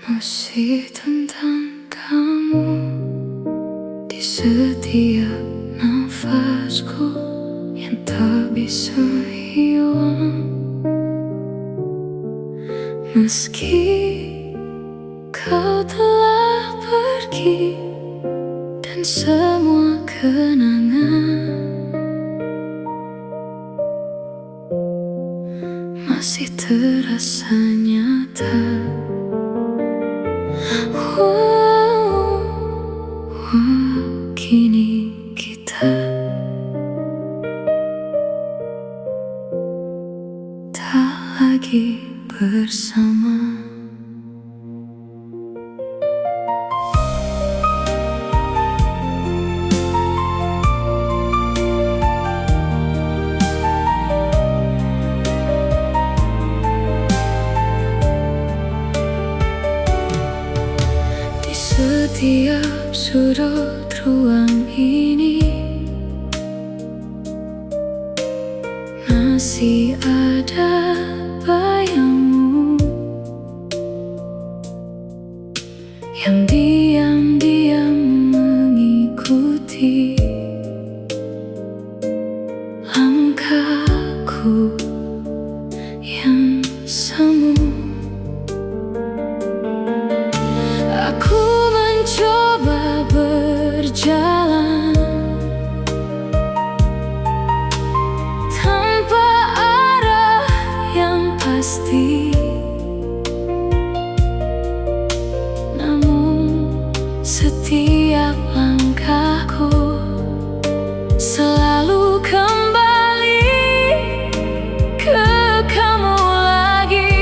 Masih tentang kamu di setiap nafasku yang tak bisa hilang. Meski kau telah pergi dan semua kenangan masih terasa nyata. Kini kita tak lagi bersama. Setiap sudut ruang ini masih ada bayangmu yang diam-diam mengikuti langkahku yang semu. Aku mencoba berjalan tanpa arah yang pasti, namun setiap langkahku selalu kembali ke kamu lagi.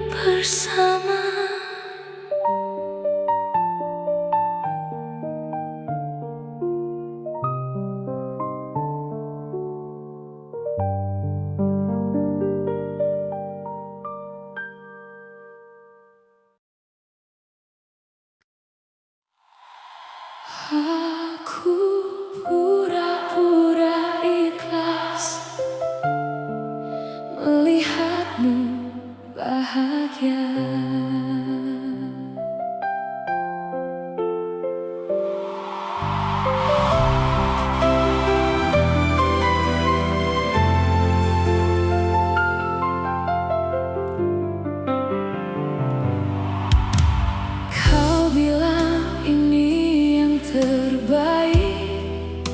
Bersama. Aku pura-pura ikhlas melihatmu bahagia. Kau bilang ini yang terbaik,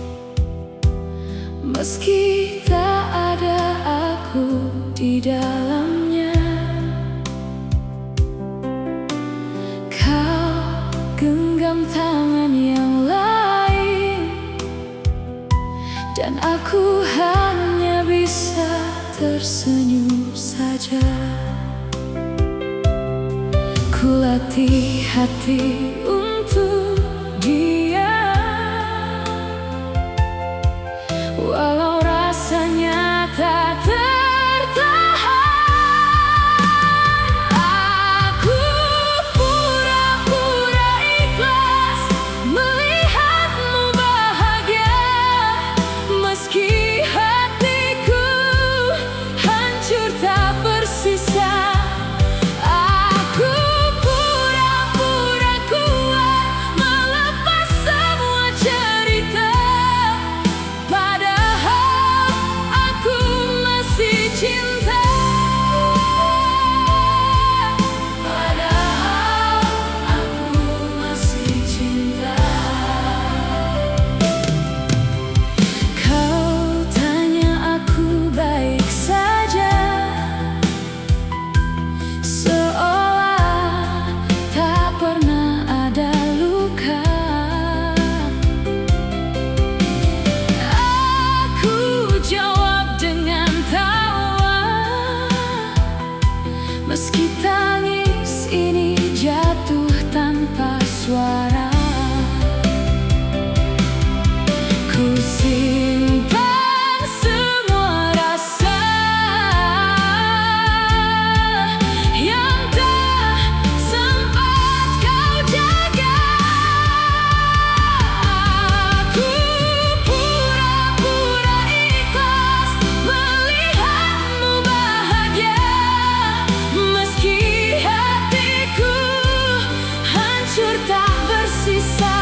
meski tak ada aku di dalamnya. Genggam tangan yang lain dan aku hanya bisa tersenyum saja. Ku latih hati untuk diam, walau rasanya tak padahal Meski tangis ini jatuh tanpa suara, ku simpan semua rasa yang tak sempat kau jaga. Aku pura-pura ikhlas melihatmu bahagia, meski hatiku hancur tak bersisa.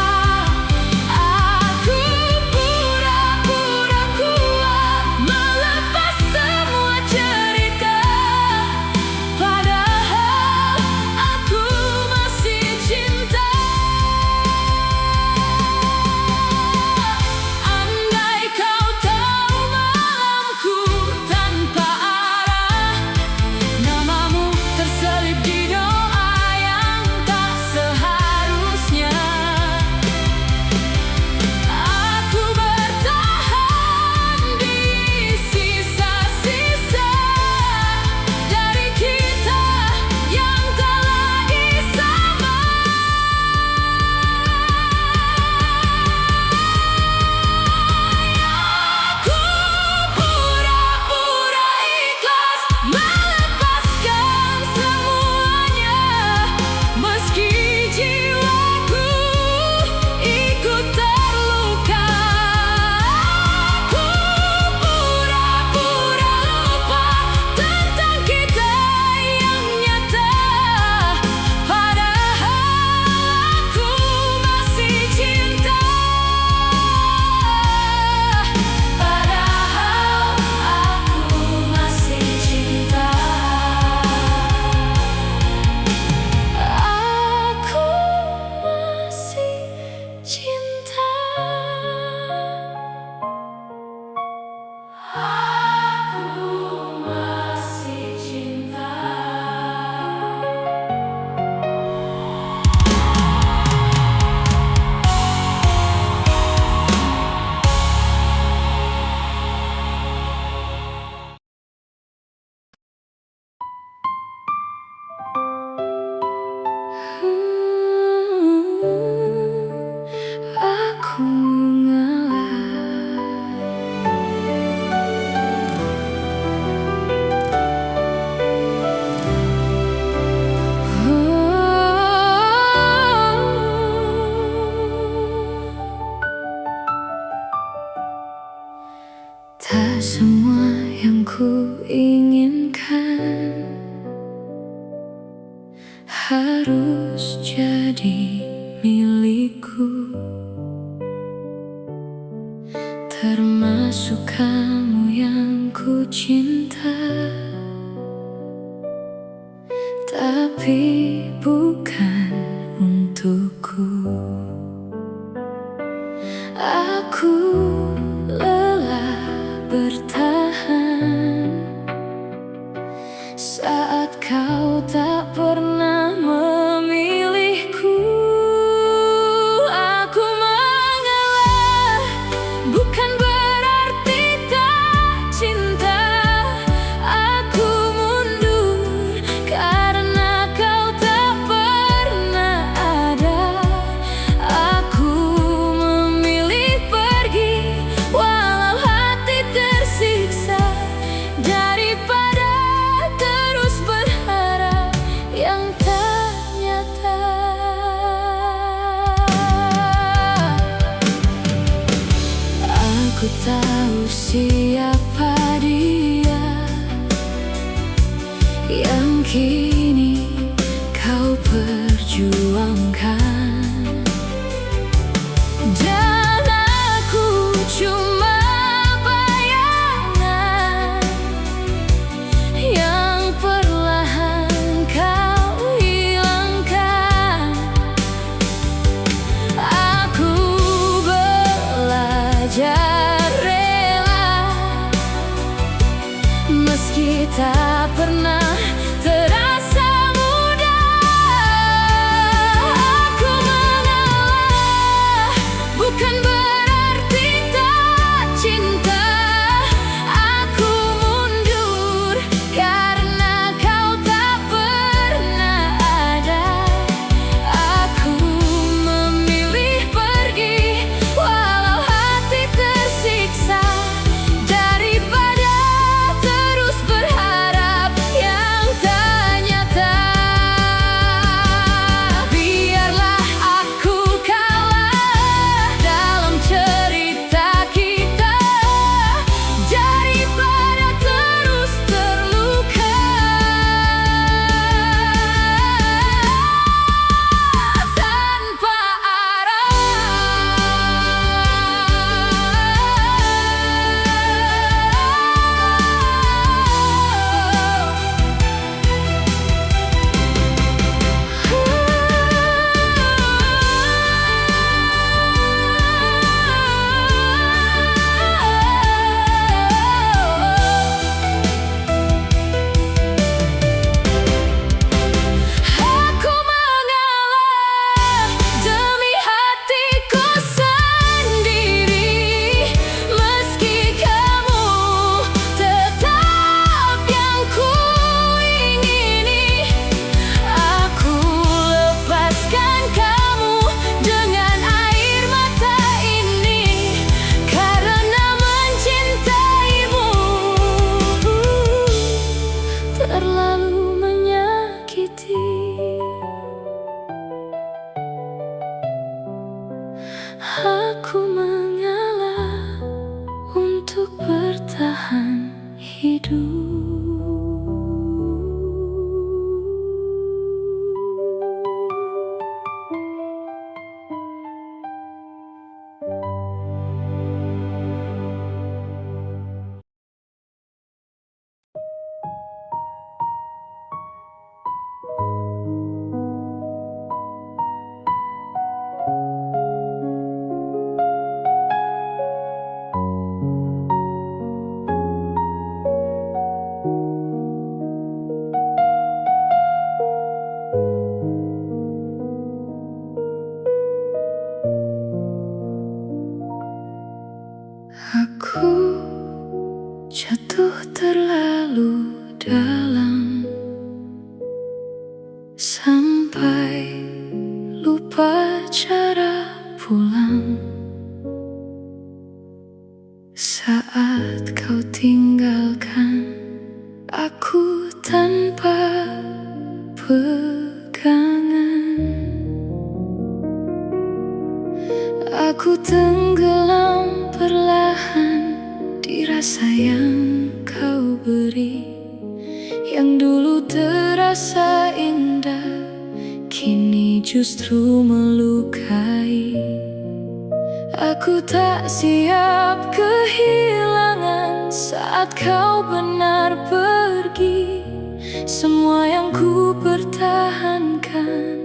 Tak semua yang ku inginkan harus jadi milikku, termasuk kamu yang ku cinta. Tapi bukan untukku. Aku bertahan saat kau tak pernah memilihku. Aku mengalah bukan berarti tak cinta. Aku mundur karena kau tak pernah ada. Aku memilih pergi walau hati tersiksa, daripada terus berharap yang tak nyata. Aku tahu siapa dia yang kini kau perjuangkan, dan aku cuma bayangan yang perlahan kau hilangkan. Aku belajar rela meski tak pernah terasa mudah. Aku pegangan. Aku tenggelam perlahan di rasa yang kau beri, yang dulu terasa indah, kini justru melukai. Aku tak siap kehilangan saat kau benar pergi. Semua yang ku pertahankan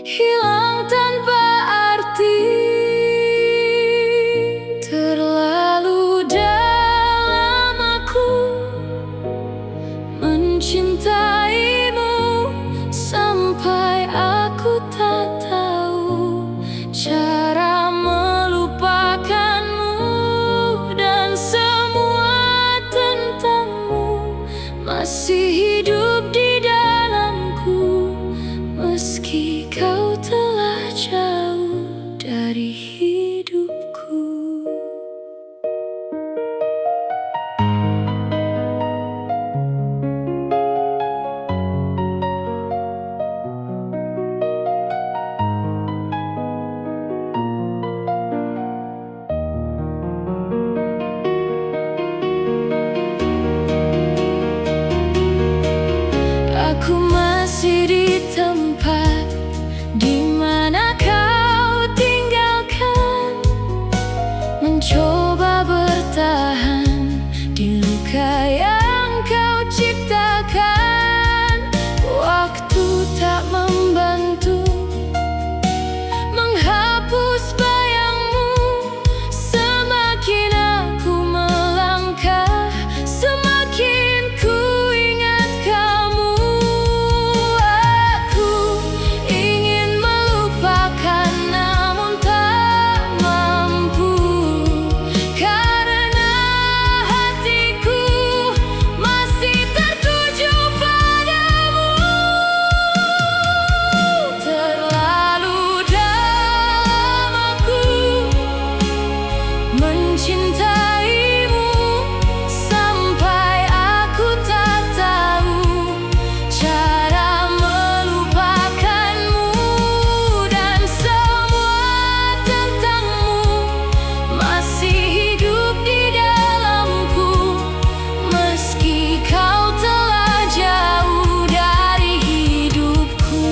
hilang tanpa arti. Terlalu dalam aku mencintaimu, sampai aku tak tahu cara melupakanmu, dan semua tentangmu masih hidup di dalamku, meski kau telah jauh dari hidupku. Aku masih di tempat di mana kau tinggalkan, mencoba bertahan di luka yang kau ciptakan. Waktu tak membantu menghapus bayangmu, semakin aku melangkah, semakin ku ingat kamu. Aku ingin melupakan namun tak mampu, karena hatiku masih tertuju padamu. Terlalu dalam aku mencintaimu, sampai aku tak tahu cara melupakanmu, dan semua tentangmu masih hidup di dalamku, meski kau telah jauh dari hidupku.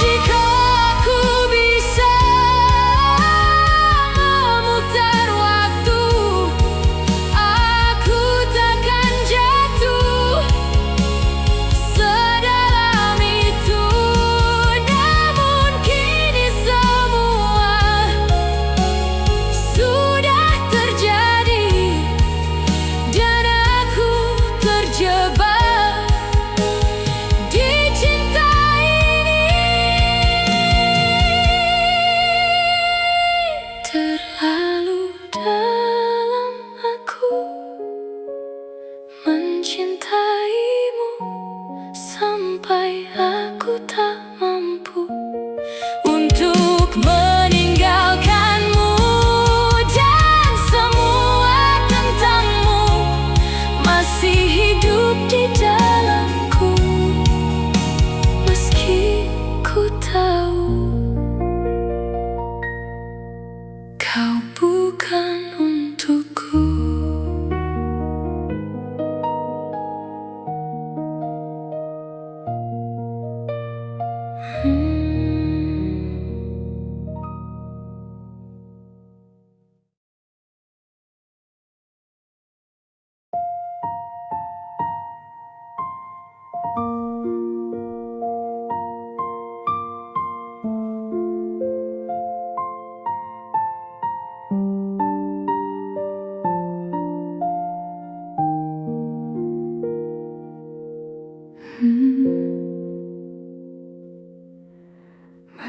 Jika aku bisa memutar waktu, aku takkan jatuh sedalam itu. Namun kini semua sudah terjadi, dan aku terjebak di cinta ini. Terlalu dalam aku mencintaimu, sampai aku tak mampu untuk meninggalkanmu, dan semua tentangmu masih hidup di dalamku, meski ku tahu kau bukan untukku.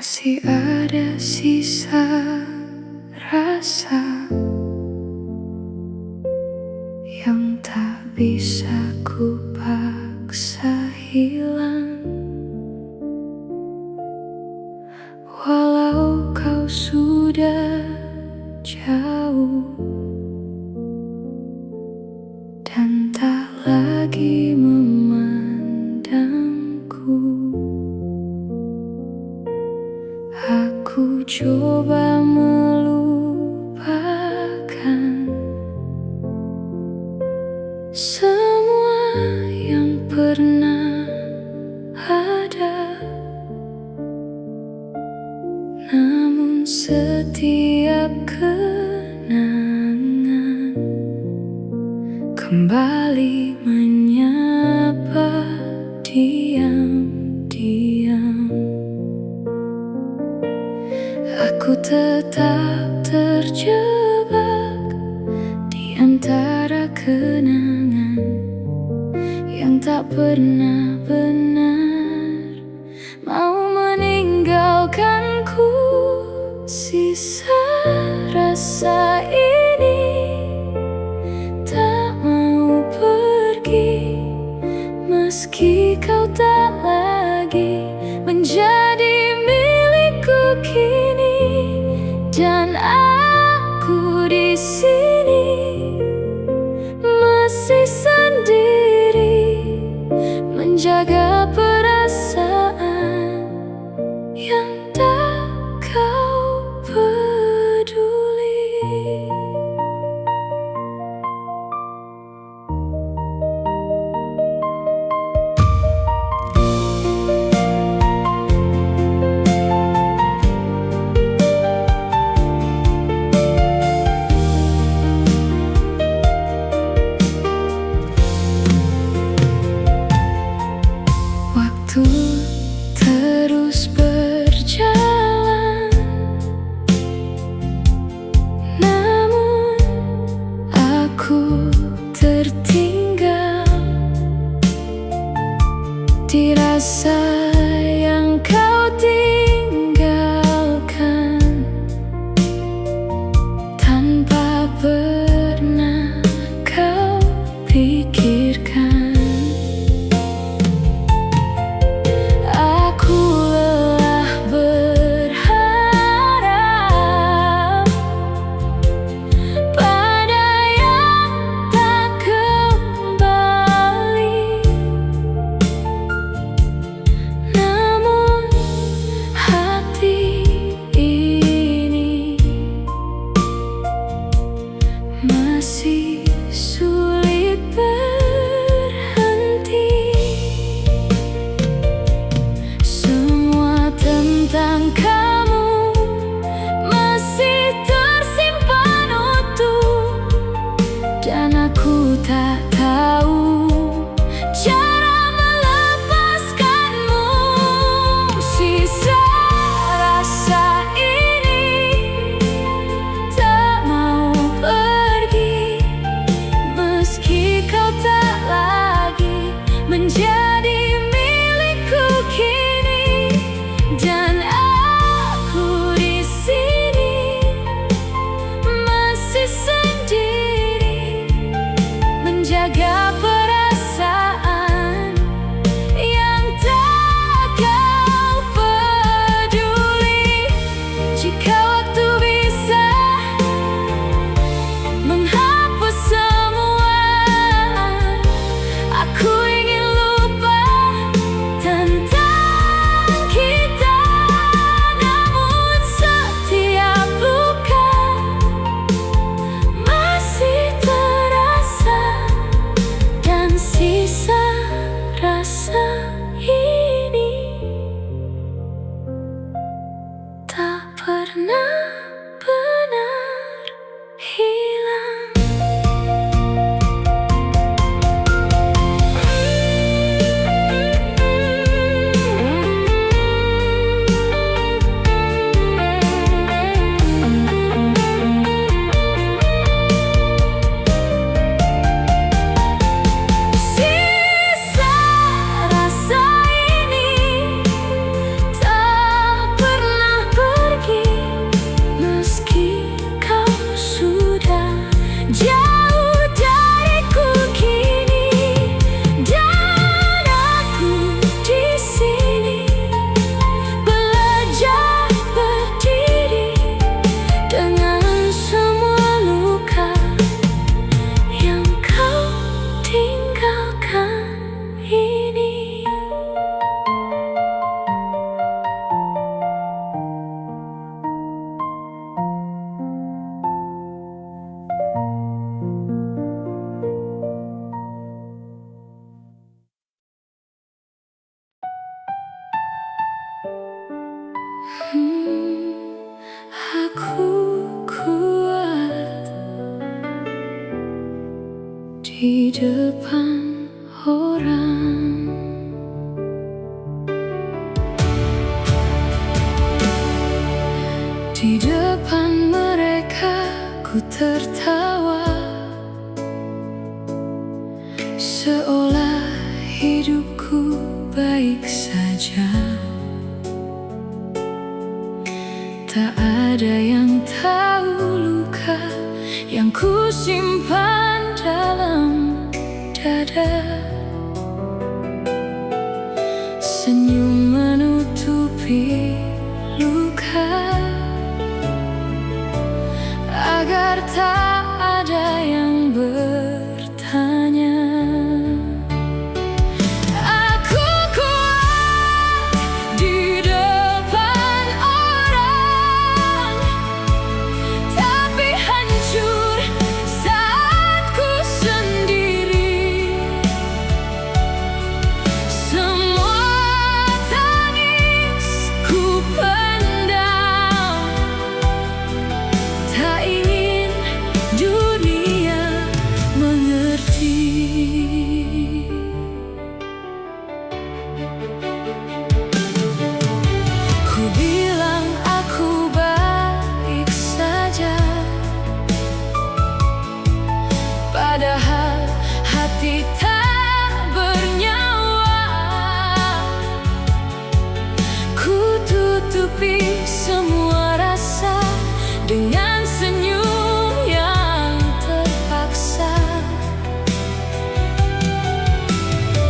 Masih ada sisa rasa yang tak bisa ku paksa hilang. Walau kau sudah jauh dan tak lagi memandangku, aku coba melupakan semua yang pernah ada. Namun setiap kenangan kembali menyapa diam-diam. Aku tetap terjebak di antara kenangan yang tak pernah benar mau meninggalkanku. Sisa rasa ini tak mau pergi, meski kau tak lagi menjadi milikku kini. Dan aku di sini masih sendiri, menjaga perasaan yang tak kau peduli. Waktu terus berjalan, namun aku tertinggal di rasa yang kau tinggalkan, tanpa pernah kau pikirkan. Masih sulit depan orang. Di depan mereka ku tertawa, seolah hidupku baik saja. Tak ada yang tahu luka yang ku simpan dalam dada. Senyum menutupi luka, agar tak ada yang bertanya. Aku kuat di depan orang, tapi hancur saat ku sendiri. Semua tangis ku pendam, tak ingin dunia mengerti. Ku bilang aku baik saja, padahal hati tak bernyawa. Ku tutupi semua rasa dengan senyum yang terpaksa.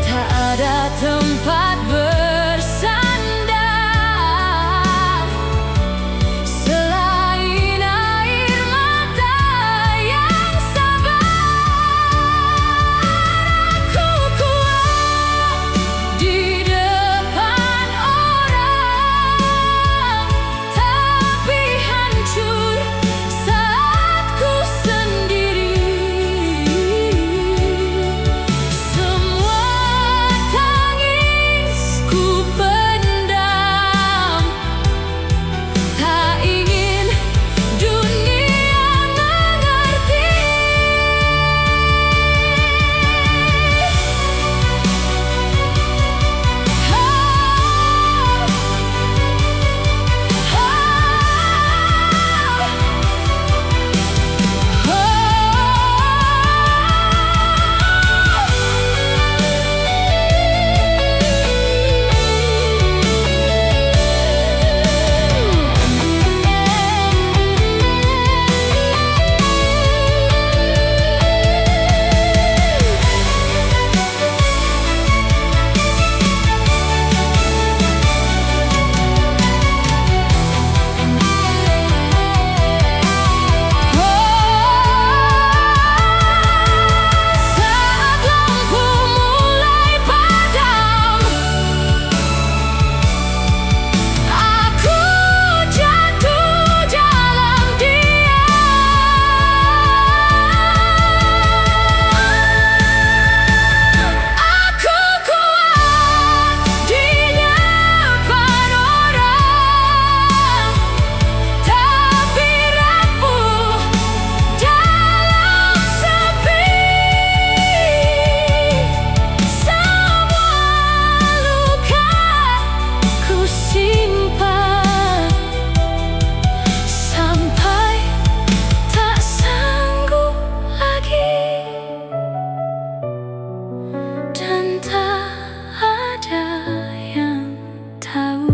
Tak ada tempat bersandar selain air mata yang sabar. Aku kuat di depan orang, tapi hancur saat ku sendiri. Semua tangis ku pendam, tak ingin dunia mengerti. Saat lampu mulai padam, aku jatuh dalam diam. Aku kuat di depan orang, tapi rapuh dalam sepi. Semua luka ku simpan sampai tak sanggup lagi, dan tak ada yang tahu.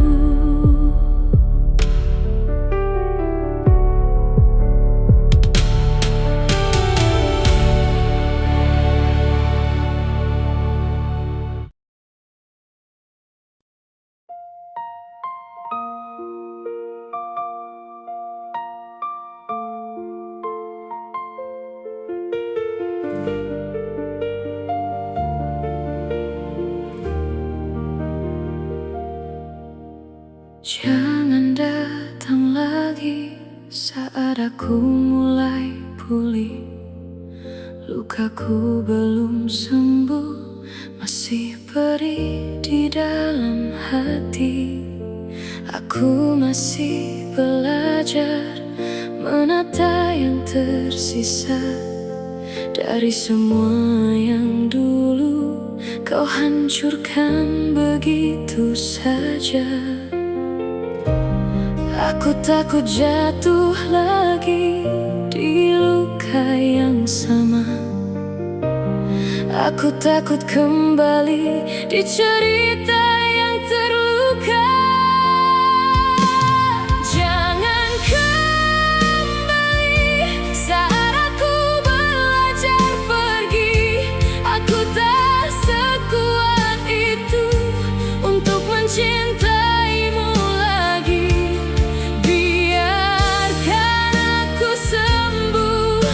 Jangan datang lagi saat aku mulai pulih. Lukaku belum sembuh, masih perih di dalam hati. Aku masih belajar menata yang tersisa dari semua yang dulu kau hancurkan begitu saja. Aku takut jatuh lagi di luka yang sama. Aku takut kembali di cerita yang terluka. Jangan kembali saat aku belajar pergi. Aku tak sekuat itu untuk mencintaimu lagi. Biarkan aku sembuh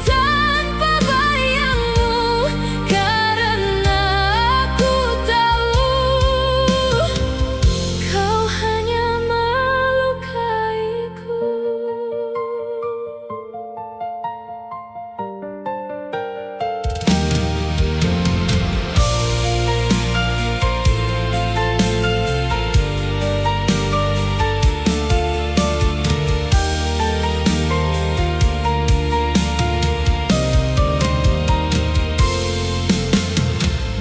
tanpa bayangmu, karena aku tahu kau hanya melukaiku.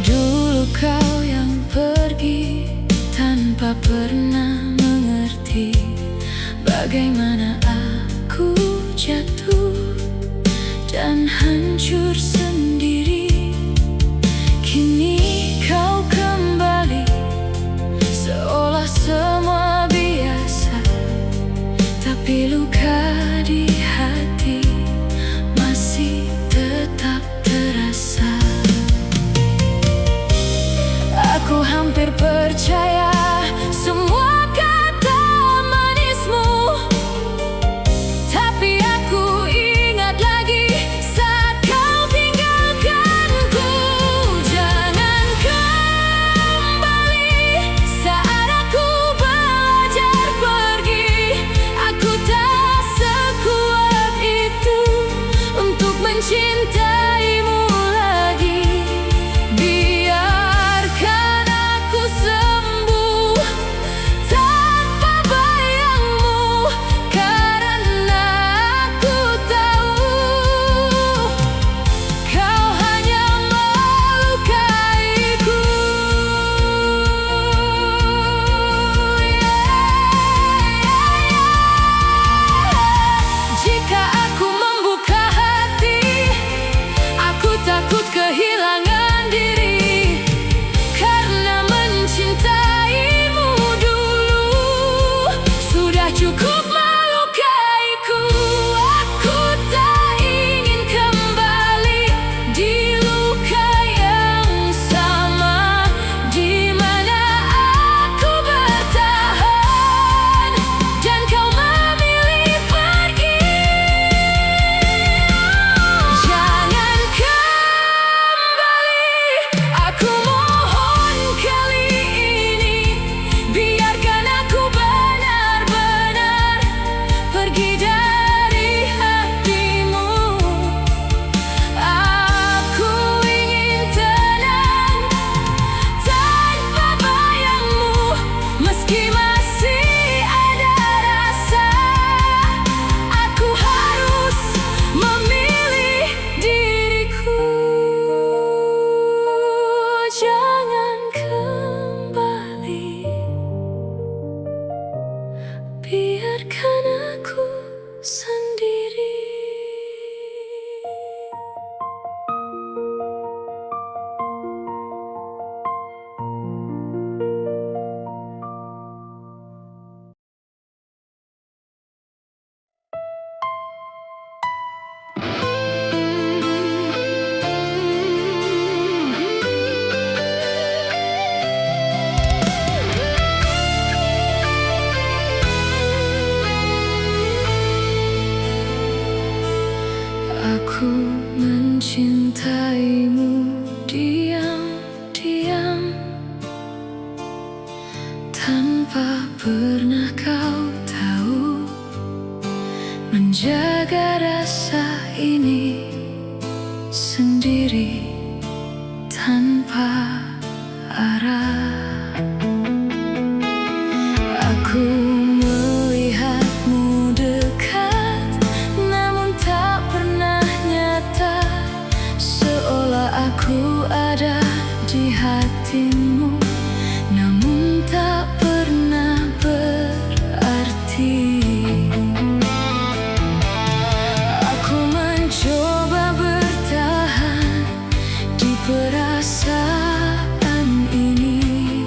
Dulu kau yang pergi tanpa pernah mengerti bagaimana aku jatuh dan hancur sendiri. Kini kau kembali seolah semua biasa, tapi luka di hati masih tetap terasa. Aku hampir percaya semua kata manismu, tapi aku ingat lagi saat kau tinggalkanku. Jangan kembali saat aku belajar pergi. Aku tak sekuat itu untuk mencintaimu lagi. Biarkan aku sembuh tanpa bayangmu, karena aku tahu kau hanya melukaiku. Jika aku membuka hati, aku takut kehilangan diri, karena mencintaimu dulu sudah cukup melukaiku. Aku tak ingin kembali di luka yang sama, di mana aku bertahan dan kau memilih pergi. Jangan kembali, aku mohon kali ini. Biarkan aku benar-benar pergi dari hatimu. Aku ingin tenang tanpa bayangmu, meski masih ada rasa. Aku harus memilih diriku. Jangan kembali, biarkan aku sendiri. Aku mencintaimu diam-diam, tanpa pernah kau tahu. Menjaga rasa ini sendiri tanpa arah. Aku melihatmu dekat, namun tak pernah nyata. ada di hatimu, namun tak pernah berarti. Aku mencoba bertahan di perasaan ini,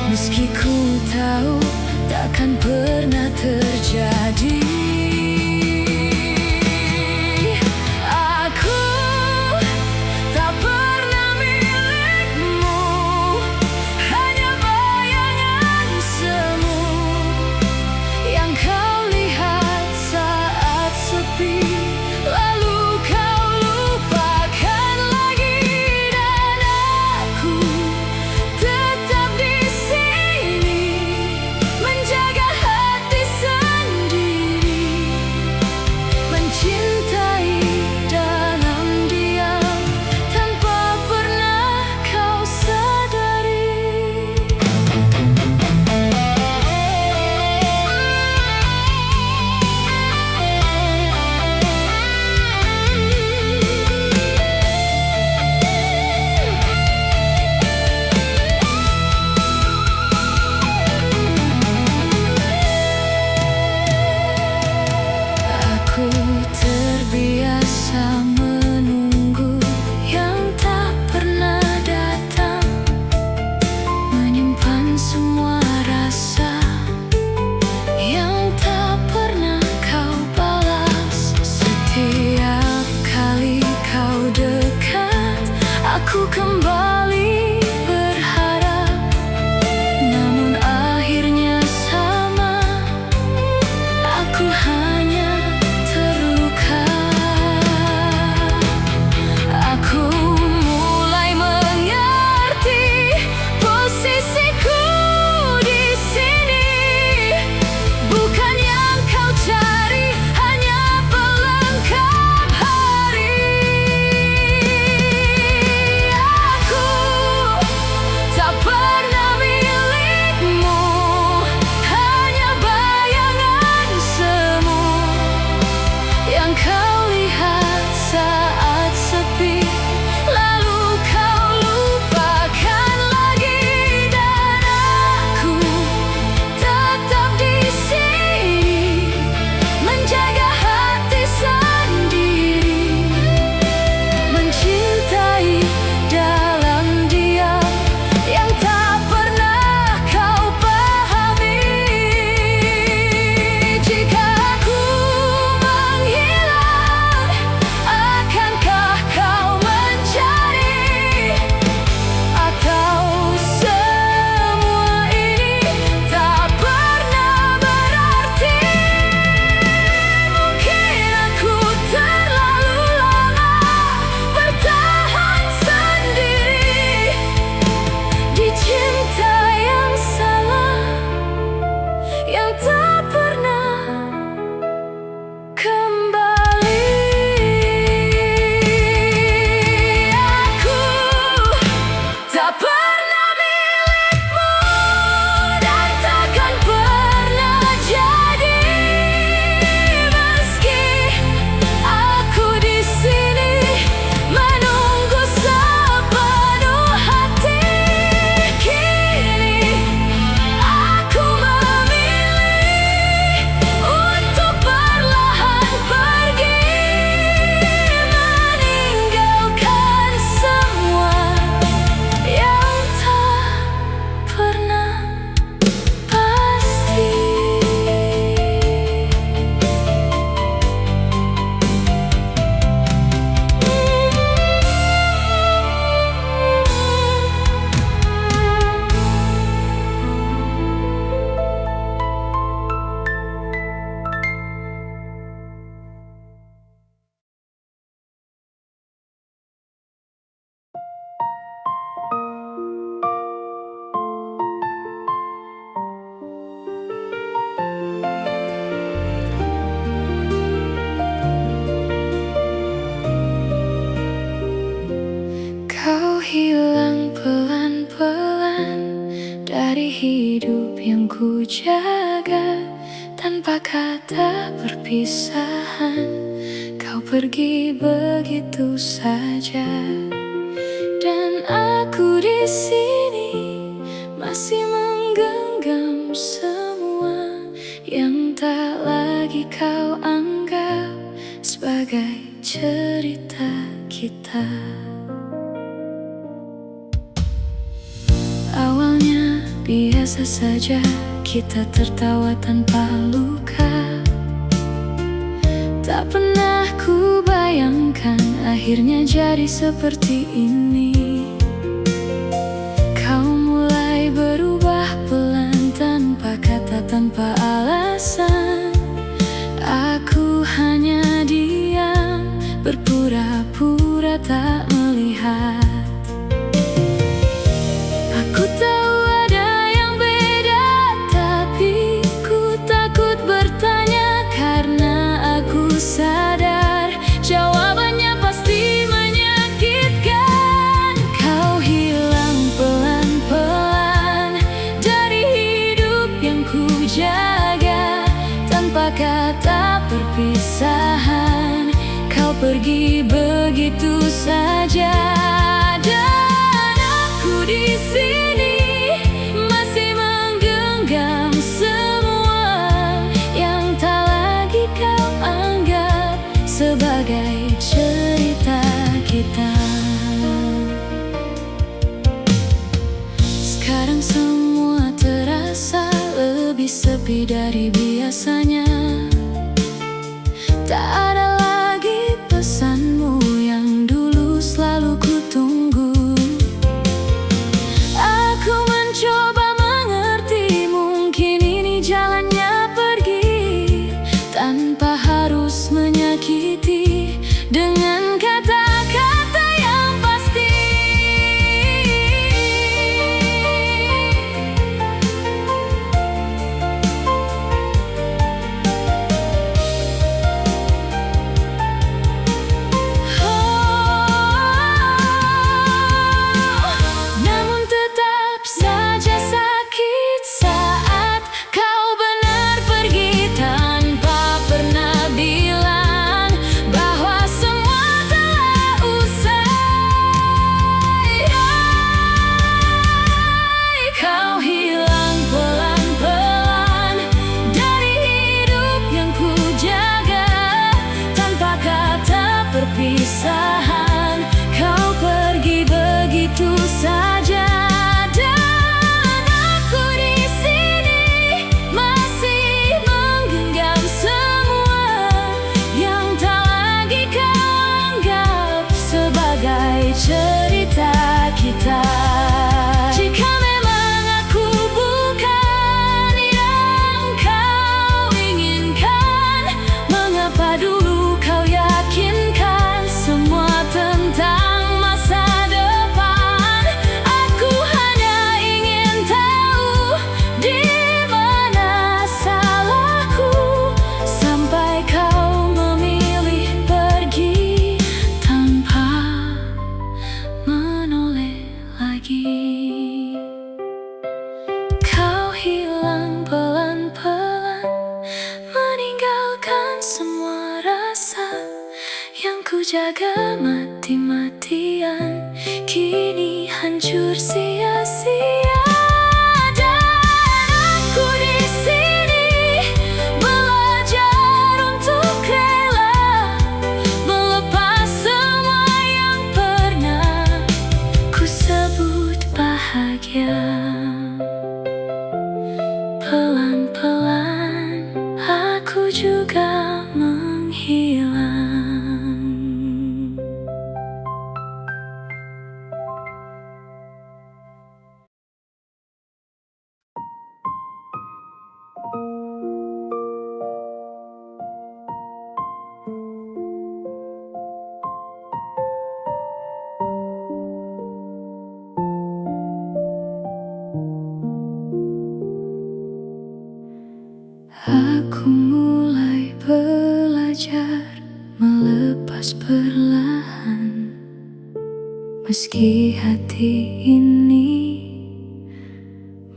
meski ku tahu takkan pernah terjadi. Aku kembali berharap, namun akhirnya sama. Aku hanya terluka. Aku mulai mengerti posisiku di sini. Bukan yang kau cari, hanya pelengkap hari. Tak pernah milikmu, hanya bayangan semu yang kau lihat saat sepi, lalu kau lupakan lagi. Dan aku tetap di sini, menjaga hati sendiri, mencintai dalam diam yang tak pernah kau pahami. Jika aku menghilang, akankah kau mencari? Atau semua ini tak pernah berarti? Mungkin aku terlalu lama bertahan sendiri di cinta yang salah, yang tak pernah kembali. Aku tak pernah milikmu dan takkan pernah jadi, meski aku di sini menunggu sepenuh hati. Kini aku memilih untuk perlahan pergi, meninggalkan semua yang tak pernah pasti. Kau hilang pelan-pelan dari hidup yang ku jaga. Tanpa kata perpisahan, kau pergi begitu saja. sini masih menggenggam semua yang tak lagi kau anggap sebagai cerita kita. Awalnya biasa saja, kita tertawa tanpa luka. Tak pernah ku bayangkan akhirnya jadi seperti ini. Kau mulai berubah pelan tanpa kata, tanpa alasan. Aku hanya diam, berpura-pura tak melihat. Aku tahu ada yang beda, tapi ku takut bertanya karena aku sadar jawabannya pasti menyakitkan. Kau hilang pelan-pelan dari hidup yang ku jaga, tanpa kata perpisahan. Kau pergi begitu saja, dan aku di sini masih menggenggam semua yang tak lagi kau anggap sebagai cerita kita. Sekarang semua terasa lebih sepi dari biasanya. Tak ada lagi pesanmu yang dulu selalu ku tunggu. Aku mencoba mengerti, mungkin ini jalannya pergi tanpa harus menyakiti dengan kata-kata yang pasti. Namun tetap saja sakit saat kau benar pergi tanpa pernah bilang bahwa semua telah usai. Kau hilang pelan-pelan dari hidup yang ku jaga, tanpa kata perpisahan. Kau pergi begitu saja, dan aku di sini masih menggenggam semua yang tak lagi kau anggap sebagai cerita kita. Jika memang aku bukan yang kau inginkan, mengapa dulu kau yakinkan semua tentang masa depan? Aku hanya ingin tahu di mana salahku sampai kau memilih pergi tanpa menoleh lagi. Kau hilang pelan-pelan, meninggalkan semua rasa yang ku jaga mati-matian, kini hancur sia-sia. Dan aku di sini belajar untuk rela melepas semua yang pernah ku sebut bahagia. Pelan-pelan aku juga menghilang. Aku mulai belajar melepas perlahan, meski hati ini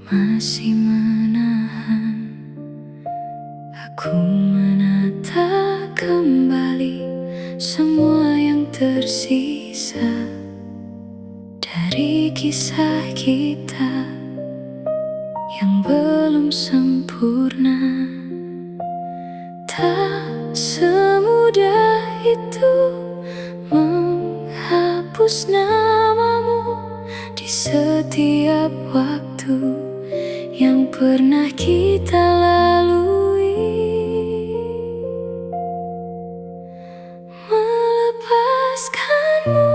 masih menahan. Aku menata kembali semua yang tersisa dari kisah kita yang belum sempurna. Tak semudah itu menghapus namamu di setiap waktu yang pernah kita lalui. Melepaskanmu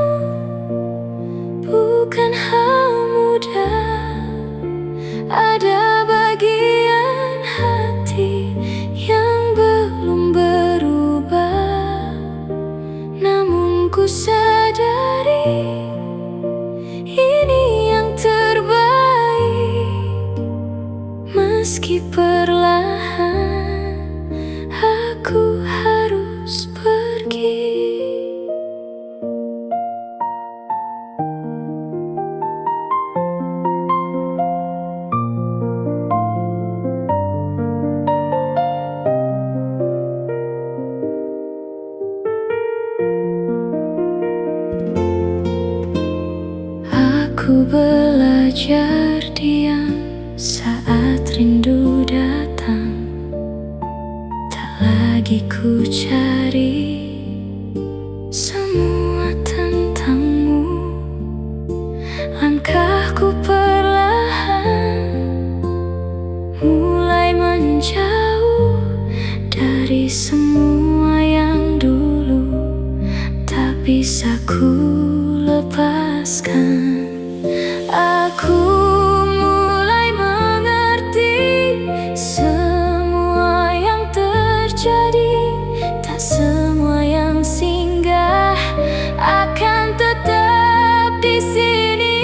bukan hal mudah. Ada bagian hati yang belum berubah, namun ku sadari ini yang terbaik. Meski perlahan aku harus pergi. Aku belajar diam saat rindu datang. Tak lagi ku cari semua tentangmu. Langkahku perlahan mulai menjauh dari semua yang dulu tak bisa ku lepaskan. Aku mulai mengerti semua yang terjadi. Tak semua yang singgah akan tetap di sini.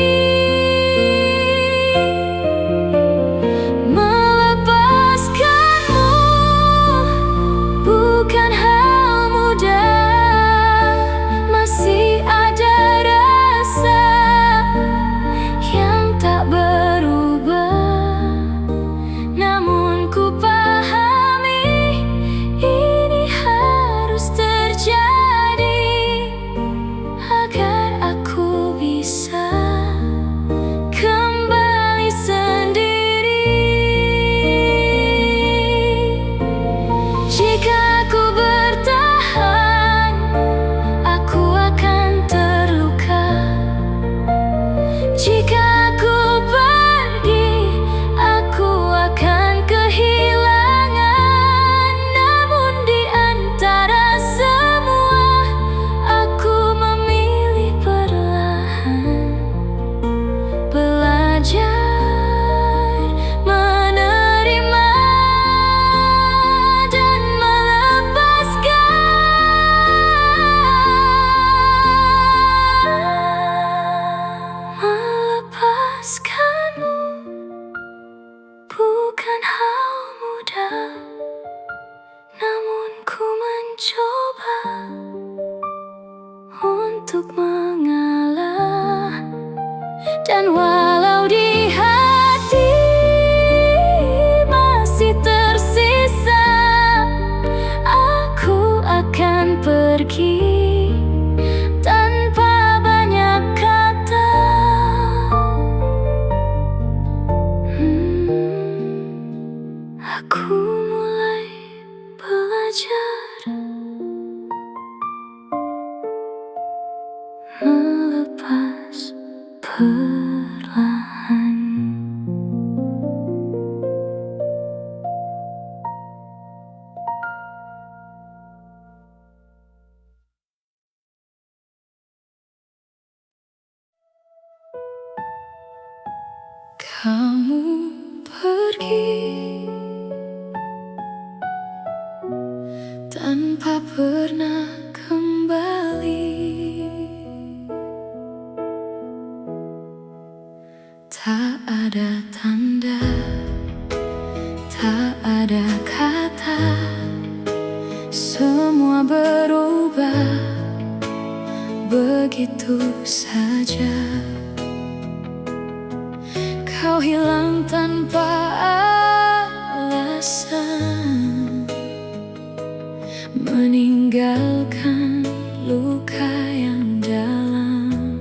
Melepaskanmu bukan hal mudah. Masih ada rasa yang tak berubah, namun ku pahami ini harus terjadi agar aku bisa kembali sendiri. Jika aku bertahan, aku akan terluka. Jika aku pergi, aku akan kehilangan. Namun di antara semua, aku memilih perlahan belajar menerima dan melepaskanmu bukan hal mudah, namun ku mencoba untuk mengalah. Dan walau di hati masih tersisa, aku akan pergi tanpa banyak kata. Aku mulai belajar melepas perlahan. Kamu pergi tanpa pernah kembali. Tak ada tanda, tak ada kata, semua berubah begitu saja. Kau hilang tanpa alasan, meninggalkan luka yang dalam.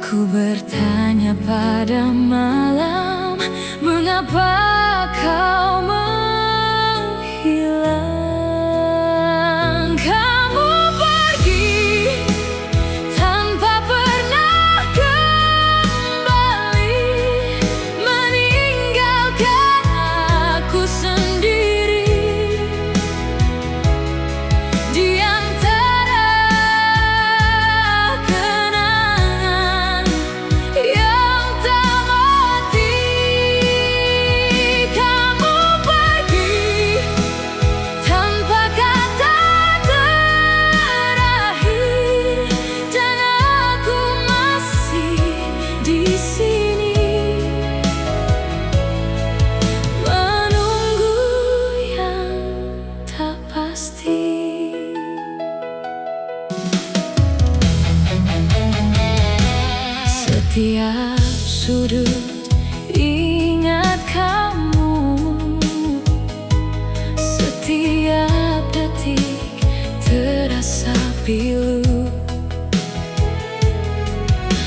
Ku bertanya pada malam, mengapa kau menghilang? Kamu pergi tanpa pernah kembali, meninggalkan aku sendiri di antara kenangan yang tak mati. Kamu pergi tanpa kata terakhir, dan aku masih di sini menunggu yang tak pasti. Setiap sudut ingat kamu, setiap detik terasa pilu.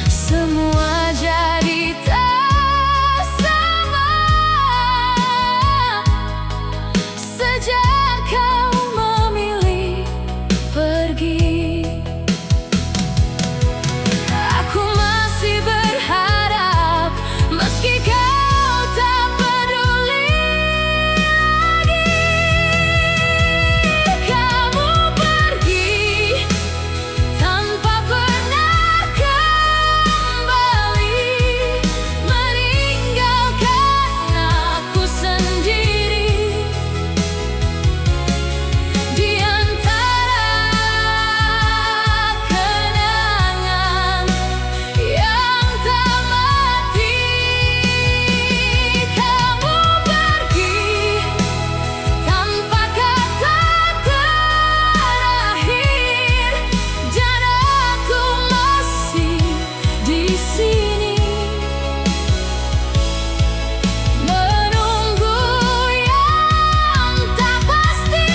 Semua jadi tak sama sejak kau memilih pergi. Aku masih berharap, meski kau tak peduli lagi. Kamu pergi tanpa pernah kembali, meninggalkan aku sendiri di antara kenangan yang tak mati. Kamu pergi tanpa kata terakhir, dan aku masih di sini menunggu yang tak pasti.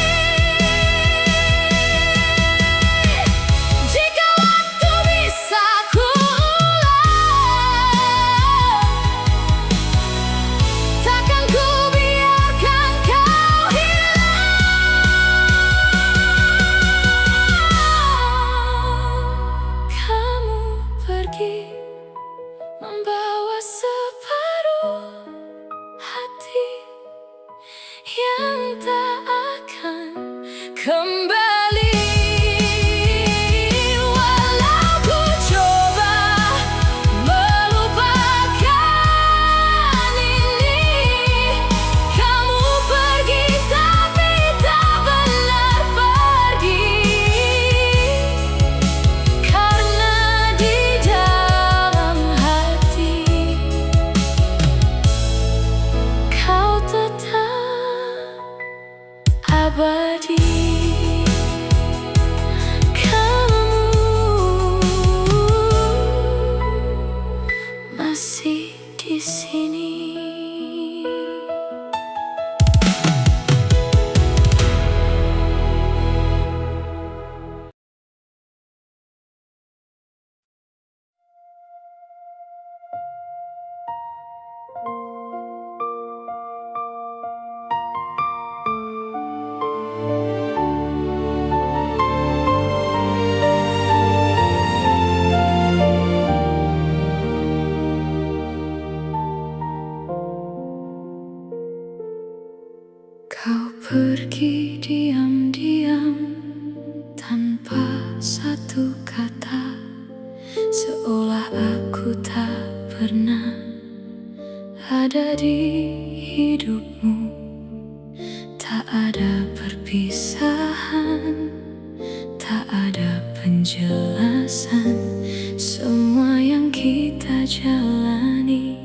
Jika waktu bisa ku ulang, takkan ku biarkan kau hilang. Kamu pergi membawa separuh hati yang tak akan kembali. Walau ku coba melupakan ini, kamu pergi tapi tak benar pergi. Karena di dalam hati kau tetap abadi. Kamu masih di sini. Kau pergi diam-diam tanpa satu kata, seolah aku tak pernah ada di hidupmu. Tak ada perpisahan, tak ada penjelasan. Semua yang kita jalani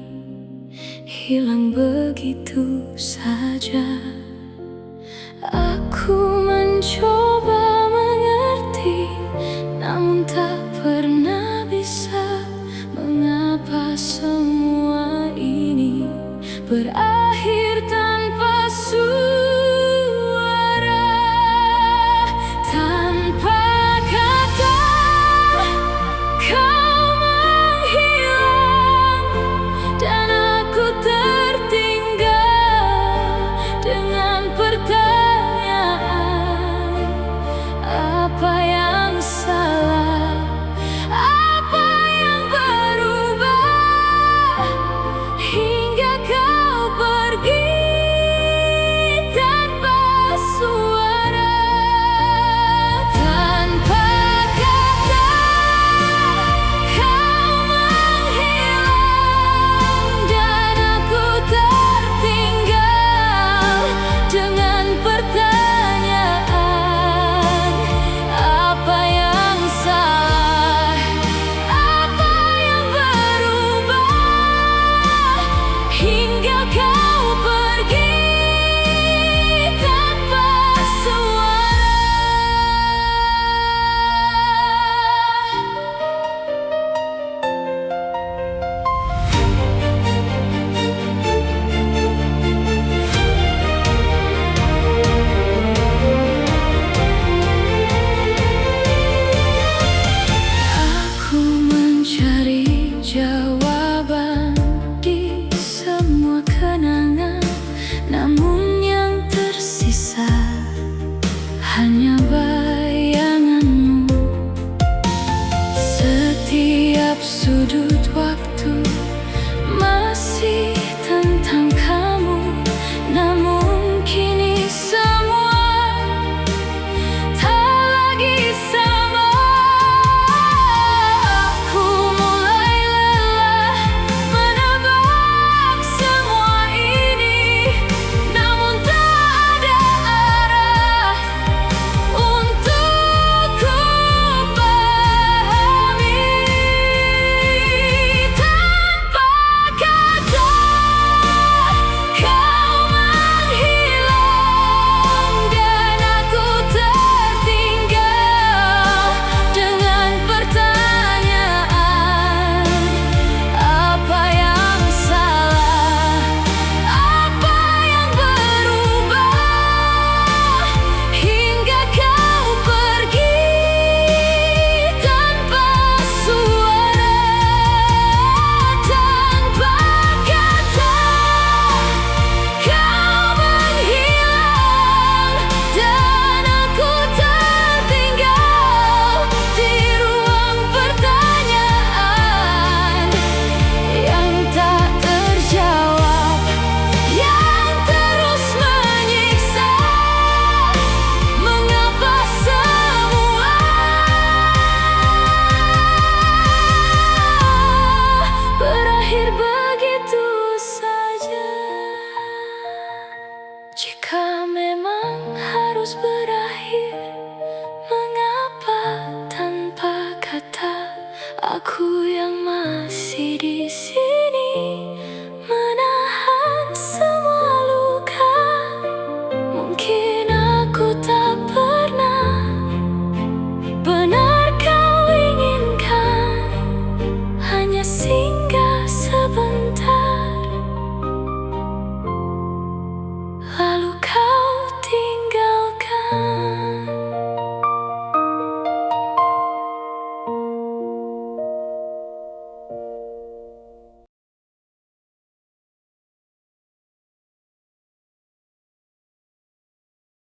hilang begitu saja. Aku mencoba mengerti, namun tak pernah bisa. Mengapa semua ini berakhir tanpa suara, tanpa kata? Kau menghilang. sudut waktu masih tentang kamu, namun kini semua tak lagi sama. Aku mulai lelah menebak semua ini, namun tak ada arah untuk ku pahami. Tanpa kata kau menghilang dan aku tertinggal dengan pertanyaan, apa yang salah, apa yang berubah hingga kau pergi tanpa suara. Tanpa kata kau menghilang dan aku tertinggal di ruang pertanyaan yang tak terjawab, yang terus menyiksa. Mengapa semua berakhir begitu saja? Jika memang harus berakhir, mengapa tanpa kata aku yang masih di sini?